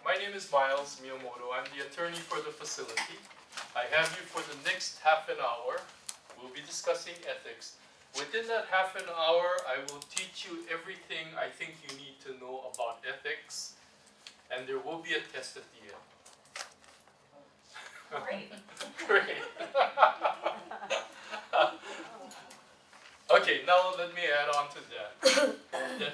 My name is Miles Miyamoto. I'm the attorney for the facility. I have you for the next half an hour. We'll be discussing ethics. Within that half an hour, I will teach you everything I think you need to know about ethics, and there will be a test at the end. Great. Great. Okay, now let me add on to that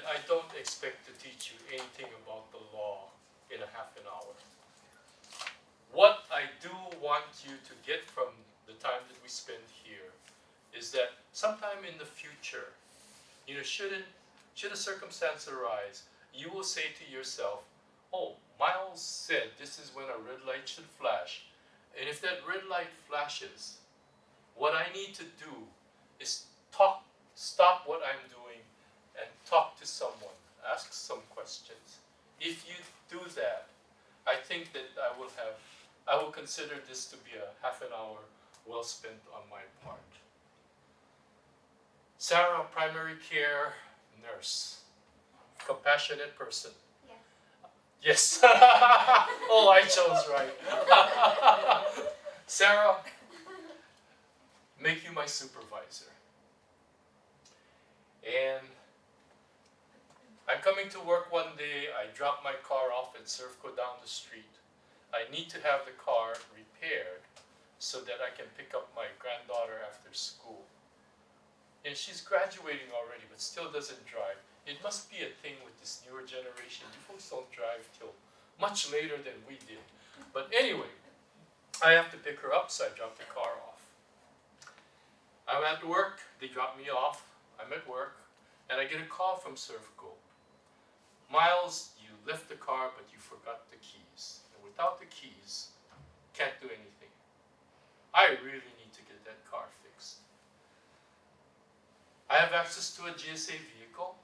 I don't expect to teach you anything about the law in a half an hour. What I do want you to get from the time that we spend here is that sometime in the future, should a circumstance arise, you will say to yourself, oh, Miles said this is when a red light should flash. And if that red light flashes, what I need to do is stop what I'm doing and talk to someone, ask some questions. If you do that, I think that I will consider this to be a half an hour well spent on my part. Sarah, primary care nurse, compassionate person. Yes. Yes. Oh, I chose right. Sarah, make you my supervisor. And I'm coming to work one day, I drop my car off at Surfco down the street. I need to have the car repaired so that I can pick up my granddaughter after school. And she's graduating already, but still doesn't drive. It must be a thing with this newer generation. You folks don't drive till much later than we did. But anyway, I have to pick her up, so I drop the car off. I'm at work, they drop me off. I'm at work, and I get a call from Surfco. Miles, you left the car, but you forgot the keys. And without the keys, can't do anything. I really need to get that car fixed. I have access to a GSA vehicle.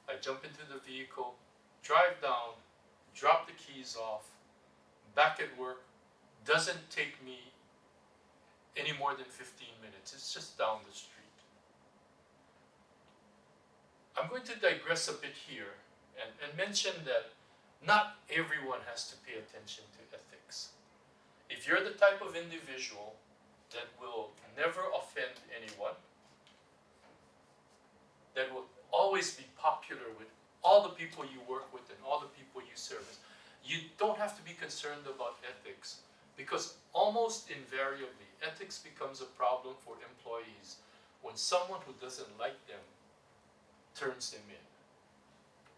I jump into the vehicle, drive down, drop the keys off, back at work. Doesn't take me any more than 15 minutes. It's just down the street. I'm going to digress a bit here and mention that not everyone has to pay attention to ethics. If you're the type of individual that will never offend anyone, that will always be popular with all the people you work with and all the people you service, you don't have to be concerned about ethics, because almost invariably ethics becomes a problem for employees when someone who doesn't like them turns them in.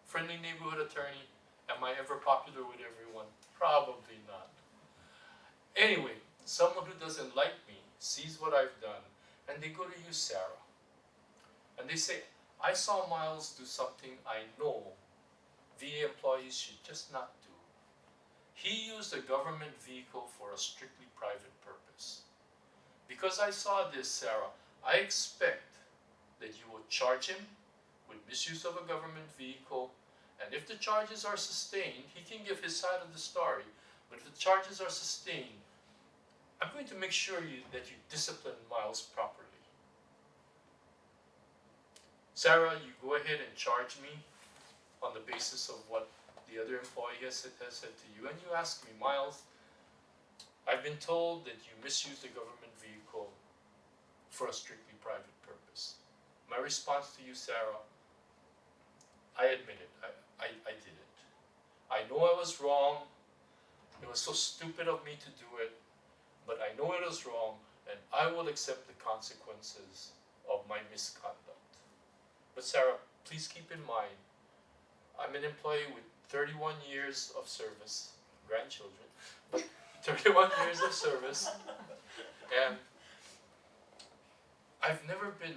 Friendly neighborhood attorney, am I ever popular with everyone? Probably not. Anyway, someone who doesn't like me sees what I've done, and they go to you, Sarah. And they say, I saw Miles do something I know VA employees should just not do. He used a government vehicle for a strictly private purpose. Because I saw this, Sarah, I expect that you will charge him with misuse of a government vehicle, and if the charges are sustained, he can give his side of the story, but if the charges are sustained, I'm going to make sure that you discipline Miles properly. Sarah, you go ahead and charge me on the basis of what the other employee has said to you, and you ask me, Miles, I've been told that you misused a government vehicle for a strictly private purpose. My response to you, Sarah, I admit it. I did it. I know I was wrong. It was so stupid of me to do it, but I know it was wrong, and I will accept the consequences of my misconduct. But Sarah, please keep in mind, I'm an employee with 31 years of service, grandchildren, 31 years of service, and I've never been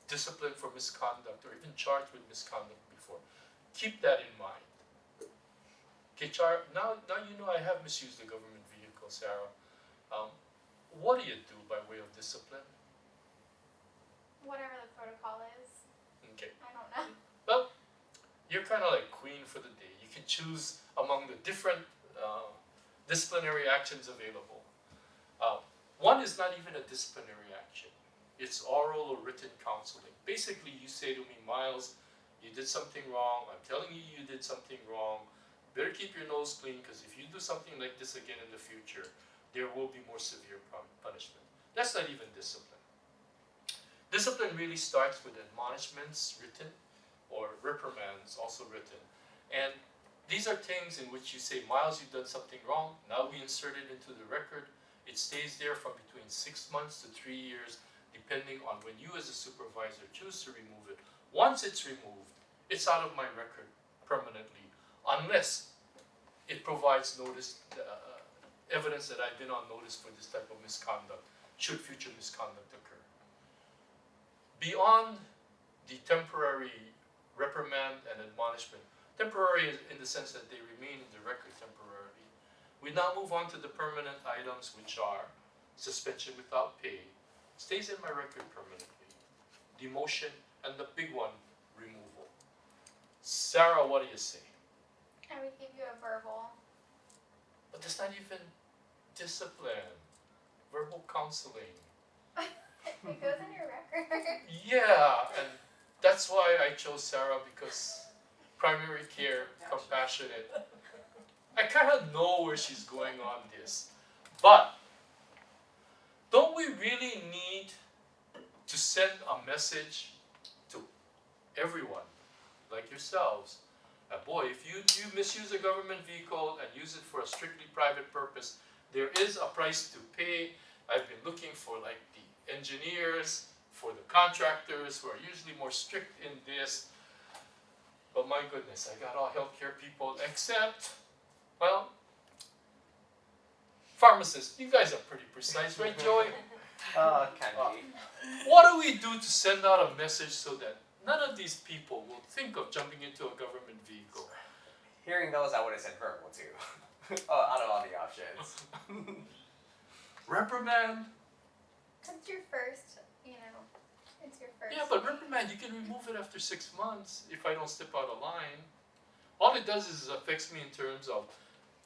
disciplined for misconduct or even charged with misconduct before. Keep that in mind. Okay, now you know I have misused the government vehicle, Sarah. What do you do by way of discipline? Whatever the protocol is. Okay. I don't know. Well, you're kind of like queen for the day. You can choose among the different disciplinary actions available. One is not even a disciplinary action. It's oral or written counseling. Basically, you say to me, Miles, you did something wrong. I'm telling you you did something wrong. better keep your nose clean, because if you do something like this again in the future, there will be more severe punishment. That's not even discipline. Discipline really starts with admonishments written, or reprimands also written. And these are things in which you say, Miles, you've done something wrong. Now we insert it into the record. It stays there from between 6 months to 3 years, depending on when you as a supervisor choose to remove it. Once it's removed, it's out of my record permanently, unless it provides notice, evidence that I've been on notice for this type of misconduct, should future misconduct occur. Beyond the temporary reprimand and admonishment, temporary in the sense that they remain in the record temporarily, we now move on to the permanent items, which are suspension without pay, stays in my record permanently, demotion, and the big one, removal. Sarah, what do you say? I would give you a verbal. But that's not even discipline, verbal counseling. It goes in your record. Yeah, and that's why I chose Sarah, because primary care, compassionate. I kind of know where she's going on this. But don't we really need to send a message to everyone, like yourselves? Boy, if you misuse a government vehicle and use it for a strictly private purpose, there is a price to pay. I've been looking for like the engineers, for the contractors who are usually more strict in this. But my goodness, I got all healthcare people except, well, pharmacists. You guys are pretty precise, right, Joey? Can be. What do we do to send out a message so that none of these people will think of jumping into a government vehicle? Hearing those, I would have said verbal too. Out of all the options. Reprimand? It's your first, it's your first. Yeah, but reprimand, you can remove it after 6 months if I don't step out of line. All it does is affects me in terms of,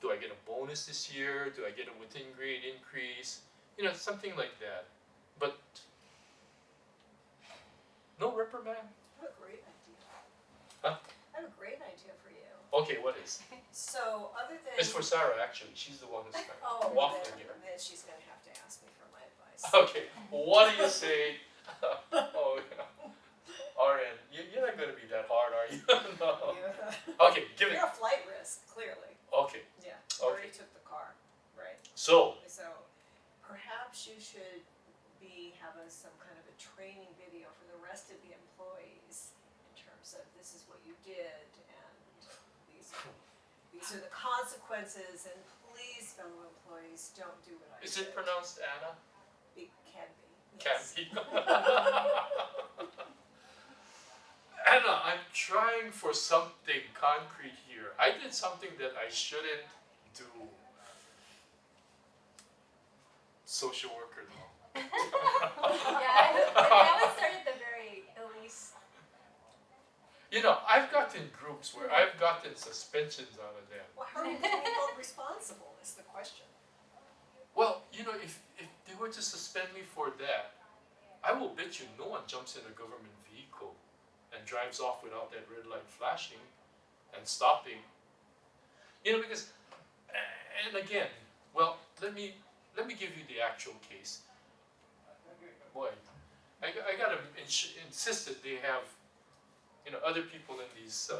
do I get a bonus this year? Do I get a within grade increase? Something like that. But no reprimand. I have a great idea. Huh? I have a great idea for you. Okay, what is? So other than It's for Sarah, actually. She's the one who's kind of oh, waffling then, here. then she's gonna have to ask me for my advice. Okay, what do you say? Oh, yeah. RN, you're not going to be that hard, are you? No. Yeah. Okay, give it. You're a flight risk, clearly. Okay, Yeah. Okay. Already took the car, right? so, So perhaps you should have some kind of a training video for the rest of the employees in terms of this is what you did and these are the consequences, and please, fellow employees, don't do what I is did. it pronounced Anna? It can be. Can Yes. be. Anna, I'm trying for something concrete here. I did something that I shouldn't do. Social worker law. Yeah, that would start at the very least. I've gotten groups where I've gotten suspensions out of them. Well, how are you being held responsible is the question. Well, if they were to suspend me for that, I will bet you no one jumps in a government vehicle and drives off without that red light flashing and stopping. Because, and again, well, let me give you the actual case. Boy, I gotta insist that they have, other people in these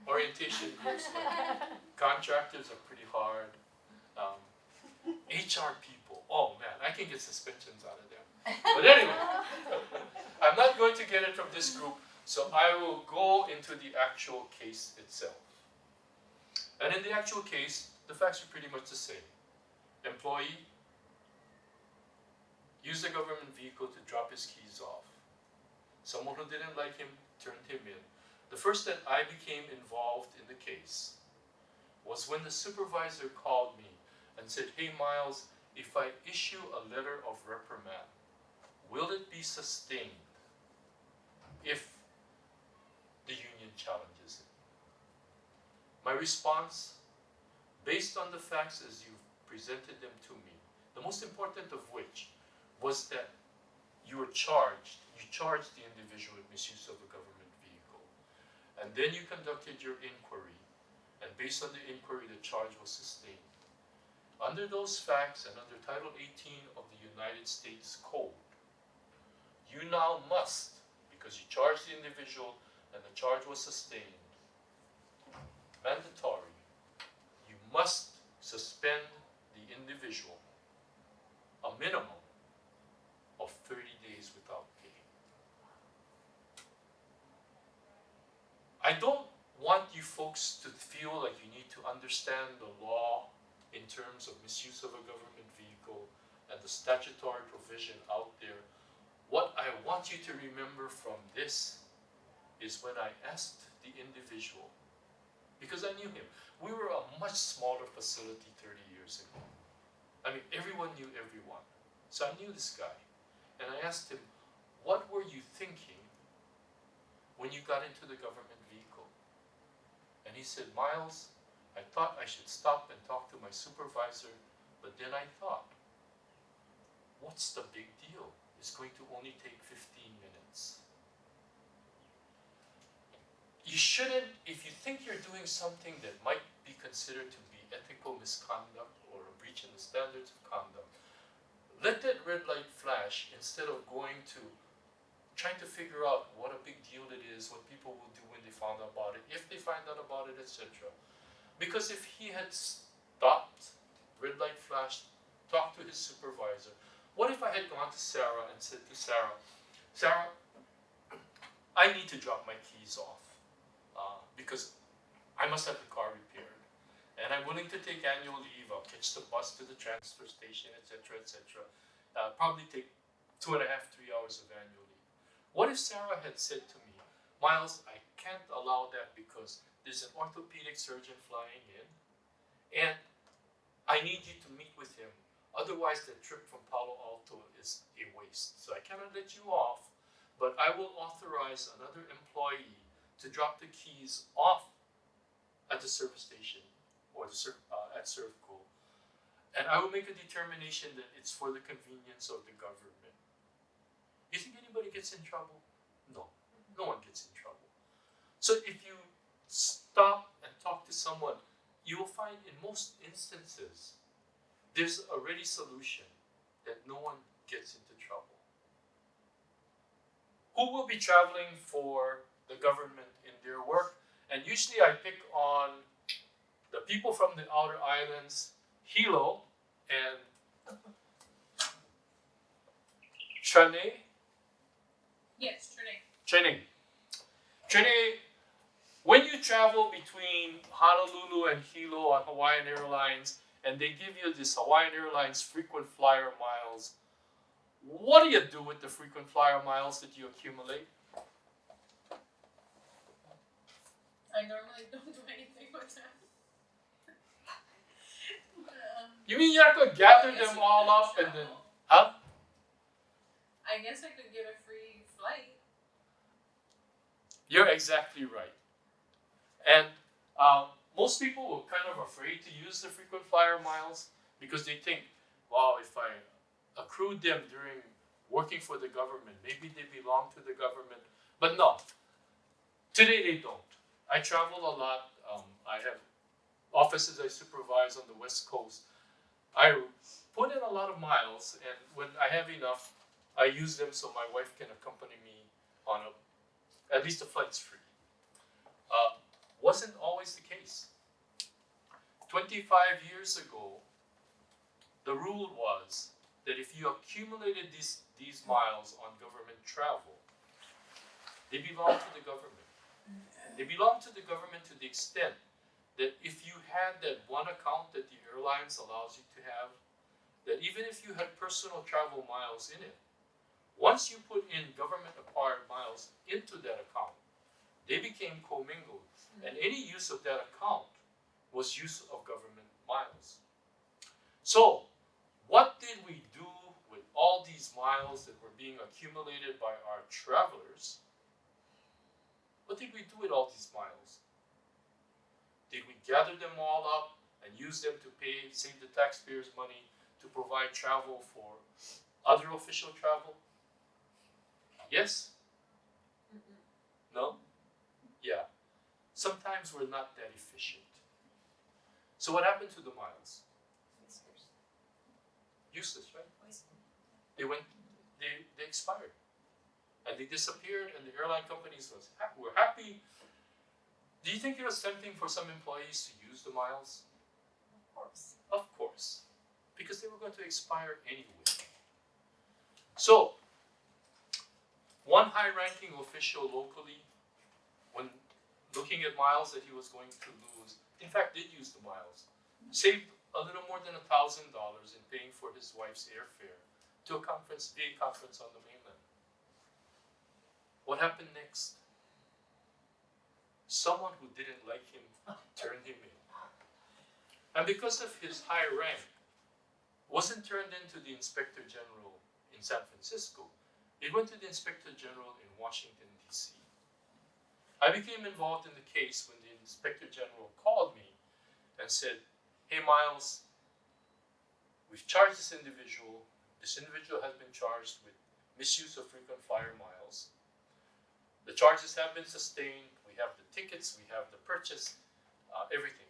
orientation groups. Contractors are pretty hard. HR people, oh man, I can get suspensions out of them. But anyway, I'm not going to get it from this group, so I will go into the actual case itself. And in the actual case, the facts are pretty much the same. Employee used a government vehicle to drop his keys off. Someone who didn't like him turned him in. The first that I became involved in the case was when the supervisor called me and said, "Hey Miles, if I issue a letter of reprimand, will it be sustained if the union challenges it?" My response, based on the facts as you've presented them to me, the most important of which was that you charged the individual with misuse of a government vehicle. And then you conducted your inquiry. and based on the inquiry, the charge was sustained. Under those facts and under Title 18 of the United States Code, you now must, because you charged the individual and the charge was sustained, mandatory, you must suspend the individual a minimum of 30 days without pay. I don't want you folks to feel like you need to understand the law in terms of misuse of a government vehicle and the statutory provision out there. What I want you to remember from this is when I asked the individual, because I knew him, we were a much smaller facility 30 years ago. I mean, everyone knew everyone. So I knew this guy. And I asked him, what were you thinking when you got into the government vehicle? And he said, Miles, I thought I should stop and talk to my supervisor, but then I thought, what's the big deal? It's going to only take 15 minutes. You shouldn't, if you think you're doing something that might be considered to be ethical misconduct or a breach in the standards of conduct, let that red light flash instead of going to trying to figure out what a big deal it is, what people will do when they found out about it, if they find out about it, etc. Because if he had stopped, red light flashed, talked to his supervisor, what if I had gone to Sarah and said to Sarah, Sarah, I need to drop my keys off because I must have the car repaired. And I'm willing to take annual leave. I'll catch the bus to the transfer station, etc., etc. Probably take 2.5, 3 hours of annual leave. What if Sarah had said to me, Miles, I can't allow that because there's an orthopedic surgeon flying in, and I need you to meet with him. Otherwise, the trip from Palo Alto is a waste. So I cannot let you off, but I will authorize another employee to drop the keys off at the service station or at Servco. And I will make a determination that it's for the convenience of the government. You think anybody gets in trouble? No, no one gets in trouble. So if you stop and talk to someone, you will find in most instances, there's a ready solution that no one gets into trouble. Who will be traveling for the government in their work? And usually I pick on the people from the outer islands, Hilo and Trane. Yes, Trine. Trine, when you travel between Honolulu and Hilo on Hawaiian Airlines, and they give you this Hawaiian Airlines frequent flyer miles, what do you do with the frequent flyer miles that you accumulate? I normally don't do anything with them. You mean you have to gather them all up and then, huh? I guess I could get a free flight. You're exactly right. And most people were kind of afraid to use the frequent flyer miles because they think, wow, if I accrued them during working for the government, maybe they belong to the government. But no, today they don't. I travel a lot. I have offices I supervise on the West Coast. I put in a lot of miles, and when I have enough, I use them so my wife can accompany me on at least the flight's free. Wasn't always the case. 25 years ago, the rule was that if you accumulated these miles on government travel, they belong to the government. They belong to the government to the extent that if you had that one account that the airlines allows you to have, that even if you had personal travel miles in it, once you put in government acquired miles into that account, they became commingled. And any use of that account was use of government miles. So, what did we do with all these miles that were being accumulated by our travelers? What did we do with all these miles? Did we gather them all up and use them to save the taxpayers' money to provide travel for other official travel? Yes? No? Yeah. Sometimes we're not that efficient. So what happened to the miles? Whiskers. Useless, right? Whiskers. They expired. And they disappeared, and the airline companies were happy. Do you think it was tempting for some employees to use the miles? Of course. Of course, because they were going to expire anyway. So, one high-ranking official locally, when looking at miles that he was going to lose, in fact did use the miles, saved a little more than $1,000 in paying for his wife's airfare to a VA conference on the mainland. What happened next? Someone who didn't like him turned him in. And because of his high rank, wasn't turned into the Inspector General in San Francisco. It went to the Inspector General in Washington, D.C. I became involved in the case when the Inspector General called me and said, "Hey Miles, we've charged this individual. This individual has been charged with misuse of frequent flyer miles. The charges have been sustained. We have the tickets, we have the purchase, everything.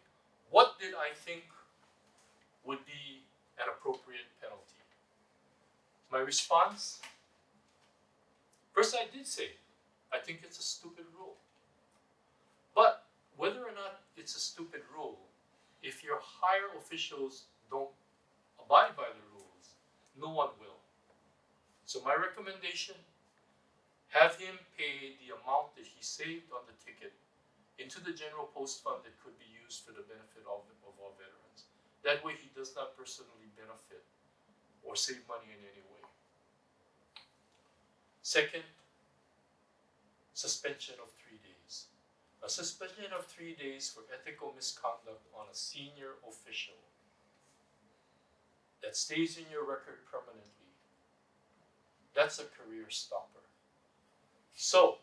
What did I think would be an appropriate penalty?" My response? First, I did say, I think it's a stupid rule. But whether or not it's a stupid rule, if your higher officials don't abide by the rules, no one will. So my recommendation, have him pay the amount that he saved on the ticket into the general post fund that could be used for the benefit of all veterans. That way he does not personally benefit or save money in any way. Second, suspension of 3 days. A suspension of 3 days for ethical misconduct on a senior official that stays in your record permanently. That's a career stopper. So,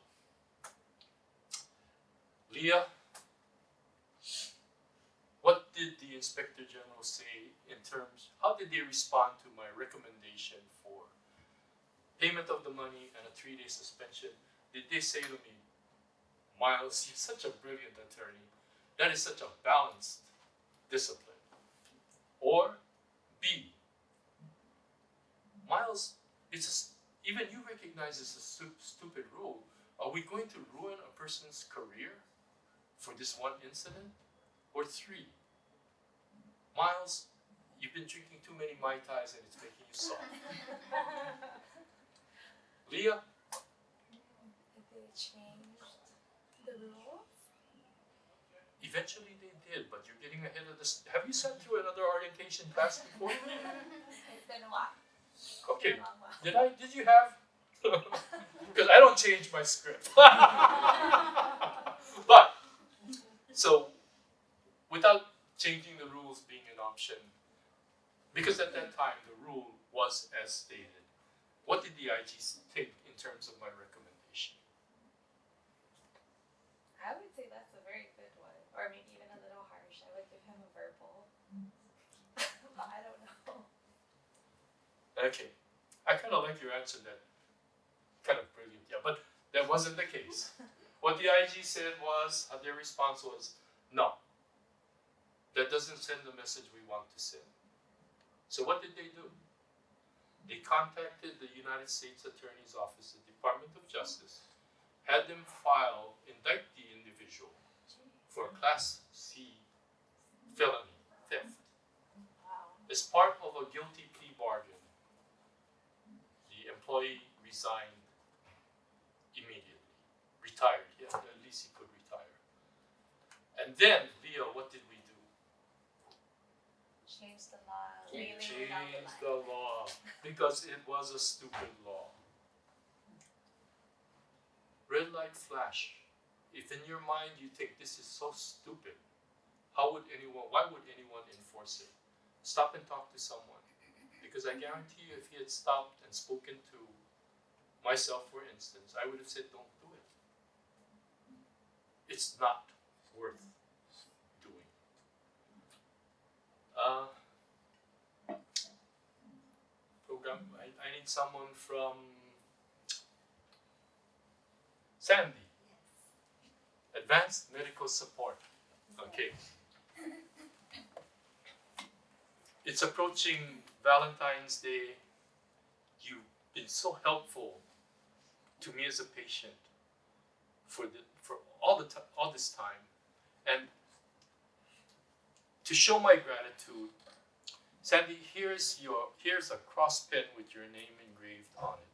Leah, what did the Inspector General say in terms, how did they respond to my recommendation for payment of the money and a 3-day suspension? Did they say to me, "Miles, you're such a brilliant attorney. That is such a balanced discipline"? Or B, "Miles, even you recognize it's a stupid rule. Are we going to ruin a person's career for this one incident?" Or 3, "Miles, you've been drinking too many Mai Tais and it's making you soft." Leah? Did they change the rules? Eventually they did, but you're getting ahead of this. Have you sat through another orientation class before? It's been a while. Okay. Been a long while. Did you have? Because I don't change my script. But, so, without changing the rules being an option, because at that time the rule was as stated, what did the IG think in terms of my recommendation? I would say that's a very good one, or maybe even a little harsh. I would give him a verbal, but I don't know. Okay, I kind of like your answer that, kind of brilliant, yeah, but that wasn't the case. What the IG said was, their response was, "No, that doesn't send the message we want to send." So what did they do? They contacted the United States Attorney's Office, the Department of Justice, had them indict the individual for Class C felony theft. Wow. As part of a guilty plea bargain, the employee resigned immediately, retired. Yeah, at least he could retire. And then, Leo, what did we do? Change the law. We Really changed the law because it was a stupid law. Red light flash. If in your mind you think this is so stupid, why would anyone enforce it? Stop and talk to someone. Because I guarantee you, if he had stopped and spoken to myself, for instance, I would have said, "Don't do it. It's not worth doing." Program, I need someone from Sandy. Advanced medical support. Okay. It's approaching Valentine's Day. You've been so helpful to me as a patient for all this time, and to show my gratitude, Sandy, here's a cross pen with your name engraved on it.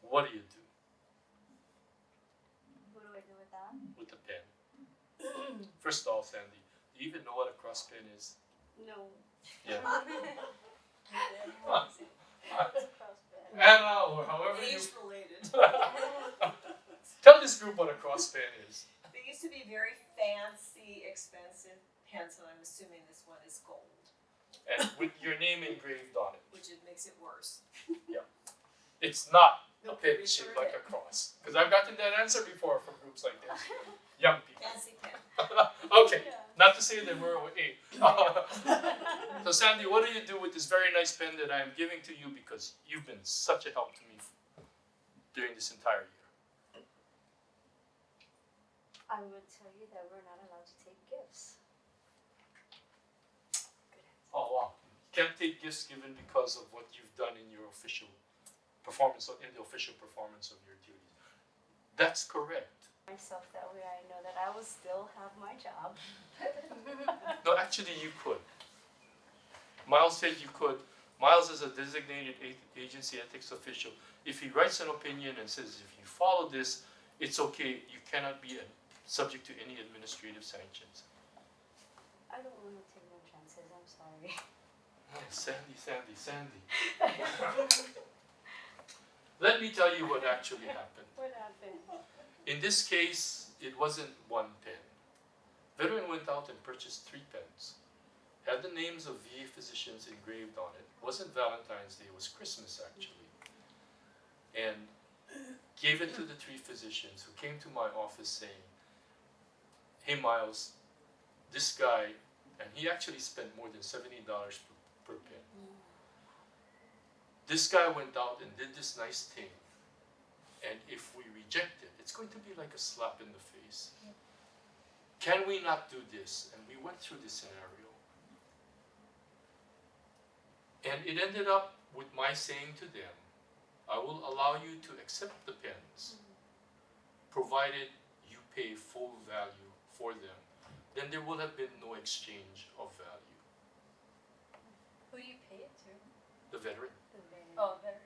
What do you do What do I do with that? with the pen? First of all, Sandy, do you even know what a cross pen is? No. Yeah. It's a crossbed. Anna, or however you Age related. tell this group what a cross pen is. They used to be very fancy, expensive pens, and I'm assuming this one is gold, And with your name engraved on it. which it makes it worse. It's not a No, pen pretty shaped sure like it a cross. Because I've gotten that answer before from groups like this. Young people. Fancy pen. Okay, Yeah. not to say that we're away. So Sandy, what do you do with this very nice pen that I am giving to you because you've been such a help to me during this entire year? I would tell you that we're not allowed to take gifts. Oh wow. Can't take gifts given because of what you've done in your official performance, in the official performance of your duties. That's correct. Myself that way, I know that I will still have my job. No, actually you could. Miles said you could. Miles is a designated agency ethics official. If he writes an opinion and says if you follow this, it's okay, you cannot be subject to any administrative sanctions. I don't want to take no chances. I'm sorry. Oh, Sandy. Let me tell you what actually happened. What happened? In this case, it wasn't one pen. Veteran went out and purchased 3 pens. Had the names of VA physicians engraved on it. Wasn't Valentine's Day, it was Christmas actually. And gave it to the 3 physicians who came to my office saying, hey Miles, this guy, and he actually spent more than $70 per pen. This guy went out and did this nice thing, and if we reject it, it's going to be like a slap in the face. Can we not do this? And we went through this scenario. And it ended up with my saying to them, I will allow you to accept the pens, provided you pay full value for them. Then there will have been no exchange of value. Who do you pay it to? The veteran. Oh, veteran.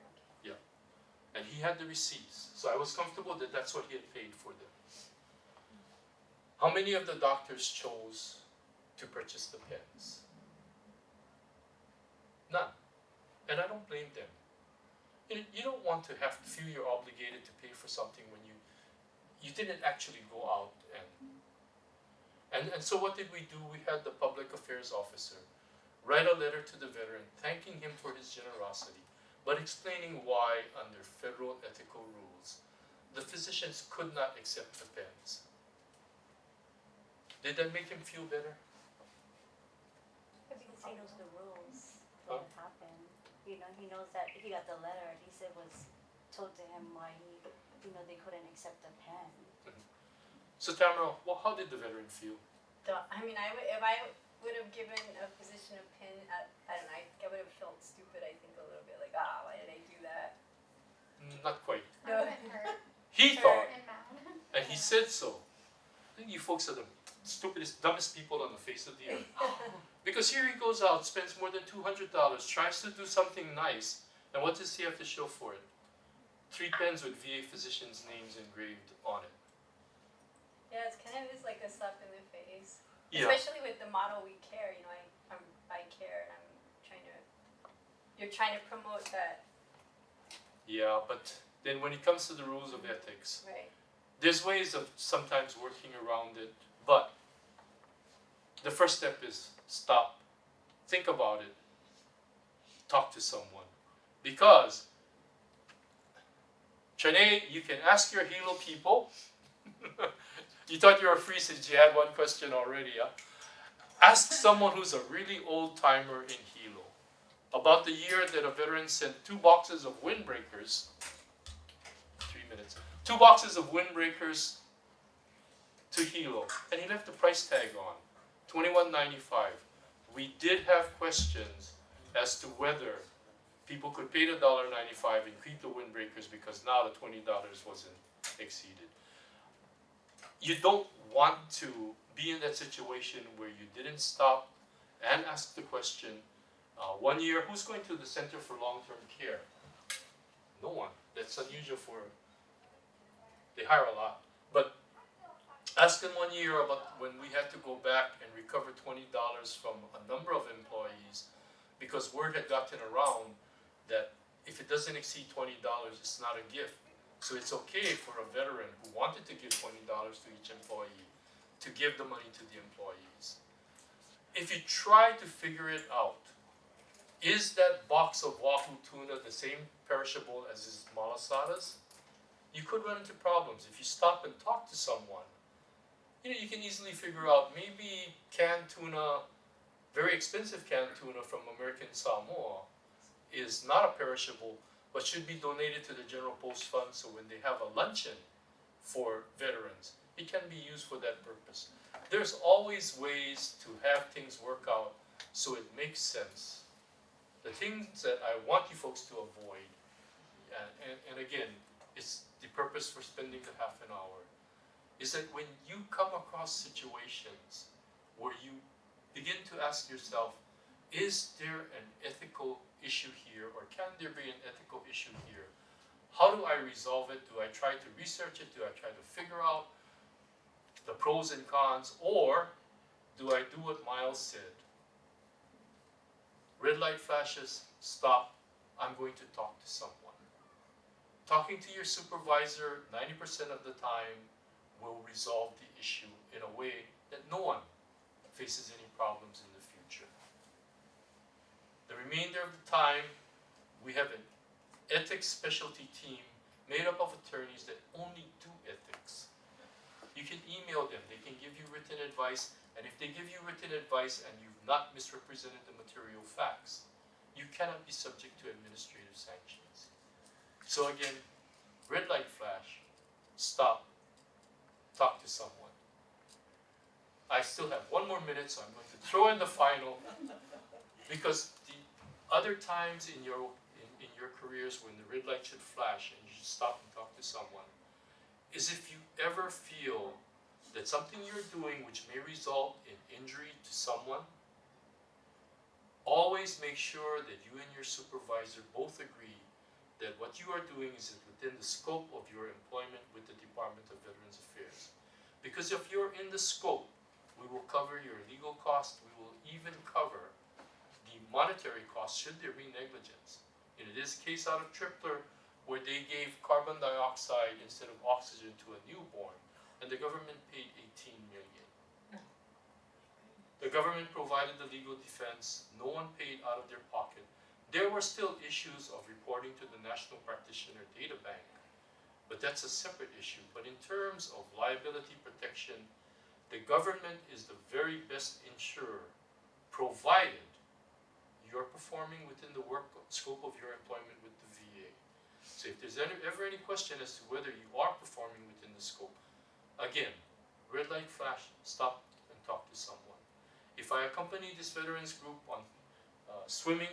And he had the receipts, so I was comfortable that that's what he had paid for them. How many of the doctors chose to purchase the pens? None. And I don't blame them. You don't want to have to feel you're obligated to pay for something when you didn't actually go out and so what did we do? We had the public affairs officer write a letter to the veteran thanking him for his generosity, but explaining why under federal ethical rules the physicians could not accept the pens. Did that make him feel better? Because he knows the rules. Huh? What happened? You know, he knows that he got the letter. He said was told to him why they couldn't accept the pen. So Tamara, well, how did the veteran feel? I mean, if I would have given a physician a pin, I don't know, I would have felt stupid, I think, a little bit, like, why did I do that? Not quite. No. He Sure. thought, And mad. and he said so. I think you folks are the stupidest, dumbest people on the face of the earth. Because here he goes out, spends more than $200, tries to do something nice, and what does he have to show for it? 3 pens with VA physicians' names engraved on it. Yeah, it's kind of just like a slap in the face. Yeah. Especially with the model We Care, I care, and you're trying to promote that, Yeah, but then when it comes to the rules of ethics, right? there's ways of sometimes working around it, but the first step is stop, think about it, talk to someone. Because, Trinae, you can ask your Hilo people. You thought you were free since you had one question already, huh? Ask someone who's a really old timer in Hilo about the year that a veteran sent 2 boxes of windbreakers. 3 minutes. 2 boxes of windbreakers to Hilo, and he left the price tag on $21.95. We did have questions as to whether people could pay the $1.95 and keep the windbreakers because now the $20 wasn't exceeded. You don't want to be in that situation where you didn't stop and ask the question. 1 year, who's going to the Center for Long-Term Care? No one. That's unusual for, they hire a lot. But ask them 1 year about when we had to go back and recover $20 from a number of employees because word had gotten around that if it doesn't exceed $20, it's not a gift. So it's okay for a veteran who wanted to give $20 to each employee to give the money to the employees. If you try to figure it out, is that box of Wahoo tuna the same perishable as is malasadas? You could run into problems. If you stop and talk to someone, you can easily figure out maybe canned tuna, very expensive canned tuna from American Samoa is not a perishable, but should be donated to the General Post Fund so when they have a luncheon for veterans, it can be used for that purpose. There's always ways to have things work out so it makes sense. The things that I want you folks to avoid, and again, it's the purpose for spending the half an hour, is that when you come across situations where you begin to ask yourself, is there an ethical issue here, or can there be an ethical issue here? How do I resolve it? Do I try to research it? Do I try to figure out the pros and cons? Or do I do what Miles said? Red light flashes, stop, I'm going to talk to someone. Talking to your supervisor 90% of the time will resolve the issue in a way that no one faces any problems in the future. The remainder of the time, we have an ethics specialty team made up of attorneys that only do ethics. You can email them, they can give you written advice, and if they give you written advice and you've not misrepresented the material facts, you cannot be subject to administrative sanctions. So again, red light flash, stop, talk to someone. I still have 1 more minute, so I'm going to throw in the final, because the other times in your careers when the red light should flash and you should stop and talk to someone is if you ever feel that something you're doing which may result in injury to someone, always make sure that you and your supervisor both agree that what you are doing is within the scope of your employment with the Department of Veterans Affairs. Because if you're in the scope, we will cover your legal costs, we will even cover the monetary costs should there be negligence. In this case out of Tripler, where they gave carbon dioxide instead of oxygen to a newborn, and the government paid $18 million. The government provided the legal defense, no one paid out of their pocket. There were still issues of reporting to the National Practitioner Data Bank, but that's a separate issue. But in terms of liability protection, the government is the very best insurer, provided you're performing within the work scope of your employment with the VA. So if there's ever any question as to whether you are performing within the scope, again, red light flash, stop and talk to someone. If I accompany this veterans group on swimming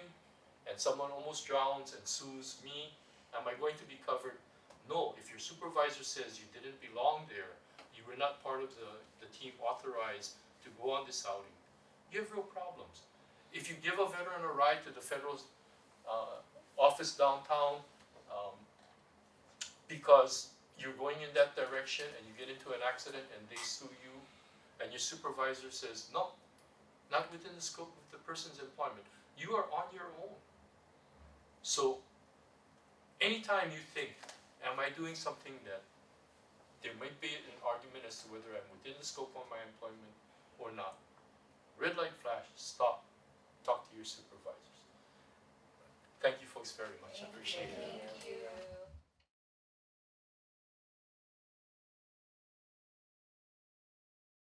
and someone almost drowns and sues me, am I going to be covered? No. If your supervisor says you didn't belong there, you were not part of the team authorized to go on this outing, you have real problems. If you give a veteran a ride to the federal office downtown because you're going in that direction and you get into an accident and they sue you and your supervisor says, no, not within the scope of the person's employment, you are on your own. So anytime you think, am I doing something that there might be an argument as to whether I'm within the scope of my employment or not, red light flash, stop, talk to your supervisors. Thank you folks very much, I appreciate it. Thank you.